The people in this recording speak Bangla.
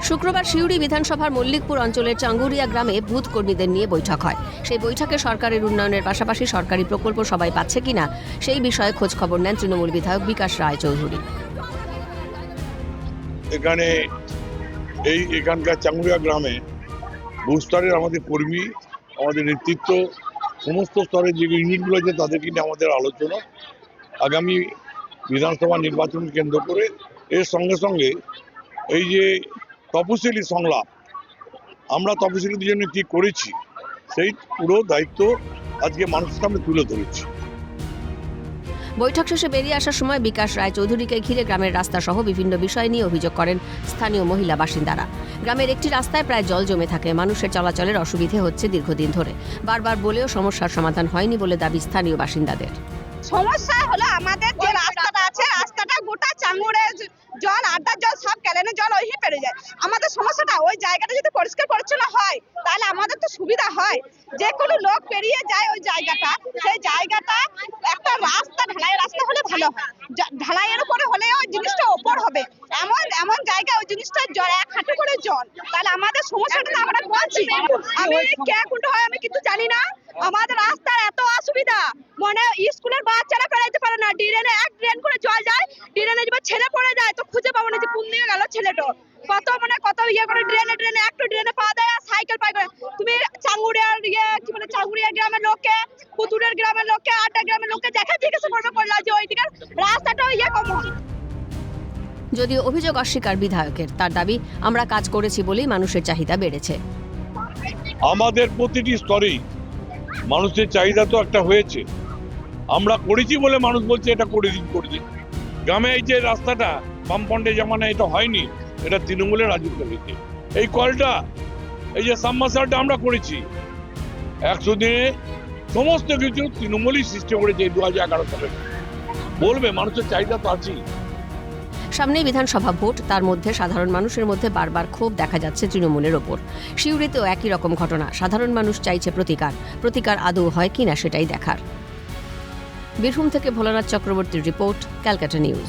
শুক্রবার সিউড়ি বিধানসভার মল্লিকপুর অঞ্চলের চাঙ্গুরিয়া গ্রামে বুথ কর্মীদের নিয়ে বৈঠক হয়। সেই বৈঠকে সরকারের উন্নয়নের পাশাপাশি সরকারি প্রকল্প সবাই পাচ্ছে কিনা সেই বিষয়ে খোঁজ খবর নেন তৃণমূল বিধায়ক বিকাশ রায় চৌধুরী। এখানকার চাঙ্গুরিয়া গ্রামে বুথ স্তরের আমাদের কর্মী, আমাদের নেতৃত্ব, সমস্ত স্তরের যে ইউনিটগুলো আছে তাদেরকে নিয়ে আমাদের আলোচনা আগামী বিধানসভা নির্বাচন কেন্দ্র করে। এর সঙ্গে সঙ্গে এই যে তপশিলি সংলাপ, আমরা তপশিলিদের জন্য কি করেছি সেই পুরো দায়িত্ব আজকে মানুষের সামনে তুলে ধরেছি। বৈঠক শেষে বেরিয়ে আসার সময় বিকাশ রায় চৌধুরীকে ঘিরে গ্রামের রাস্তা সহ বিভিন্ন বিষয় নিয়ে অভিযোগ করেন স্থানীয় মহিলা বাসিন্দারা। গ্রামের একটি রাস্তায় প্রায় জল জমে থাকে, মানুষের চলাচলের অসুবিধে হচ্ছে দীর্ঘদিন ধরে। বারবার বলেও সমস্যার সমাধান হয়নি বলে দাবি স্থানীয় বাসিন্দাদের। সমস্যা হলো আমাদের যে রাস্তাটা আছে, রাস্তাটা গোটা চাঙ্গুরের জল, আড্ডার জল, সব ক্যালেনের জল ওই পেরে যায়। আমাদের সমস্যাটা ওই জায়গাটা যদি পরিষ্কার পরিচ্ছন্ন হয় তাহলে আমাদের তো সুবিধা হয়। যে কোনো লোক পেরিয়ে যায় ওই জায়গাটা, সেই জায়গাটা একটা রাস্তা, ঢালাই রাস্তা হলে ভালো হয়। ঢালাইয়ের উপরে হলে ওই জিনিসটা ওপর হবে, এমন এমন জায়গায় ওই জিনিসটা জল, এক হাঁটু করে জল, তাহলে আমাদের সমস্যাটা আমরা বলছি। আমি কে কোনটা হয় আমি কিন্তু জানি না। আমাদের রাস্তার এত অসুবিধা, মানে স্কুলের বাচ্চারা বেড়াইতে পারে না। ড্রেনে এক ড্রেন করে জল যায়, ড্রেনে যদি ছেলে পড়ে যায় তো খুঁজে পাবো না যে কোন দিকে গেল ছেলেটা। কত ইয়ে করে ড্রেনে একটু ড্রেনে পা দেয় আর সাইকেল পাই করে। তুমি চাঙ্গুরিয়ার চাঙ্গুরিয়া গ্রামের লোককে, পুতুরের গ্রামের লোককে, আড্ডা গ্রামের লোককে দেখা জিজ্ঞাসা করবে করলা যে ওই দিকের রাস্তাটা ইয়ে কম। যদিও অভিযোগ অস্বীকার বিধায়কের, তার দাবি আমরা কাজ করেছি বলেই মানুষের চাহিদা বেড়েছে। আমাদের প্রতিটি স্তরেই মানুষের চাহিদা তো একটা হয়েছে, আমরা করেছি বলে মানুষ বলছে এটা করে দিন। গ্রামে এই যে রাস্তাটা বামফ্রন্টের জামানায় এটা হয়নি, এটা তৃণমূলের রাজত্ব হয়েছে। এই কলটা, এই যে সাবমার্সালটা আমরা করেছি 100 দিনে, সমস্ত কিছু তৃণমূলই সৃষ্টি করেছে এই 2011 সালে। বলবে মানুষের চাহিদা তো আছেই। সামনেই বিধানসভা ভোট, তার মধ্যে সাধারণ মানুষের মধ্যে বারবার ক্ষোভ দেখা যাচ্ছে তৃণমূলের ওপর। সিউড়িতেও একই রকম ঘটনা, সাধারণ মানুষ চাইছে প্রতিকার আদৌ হয় কিনা সেটাই দেখার। বীরভূম থেকে ভোলানাথ চক্রবর্তীর রিপোর্ট, ক্যালকাটা নিউজ।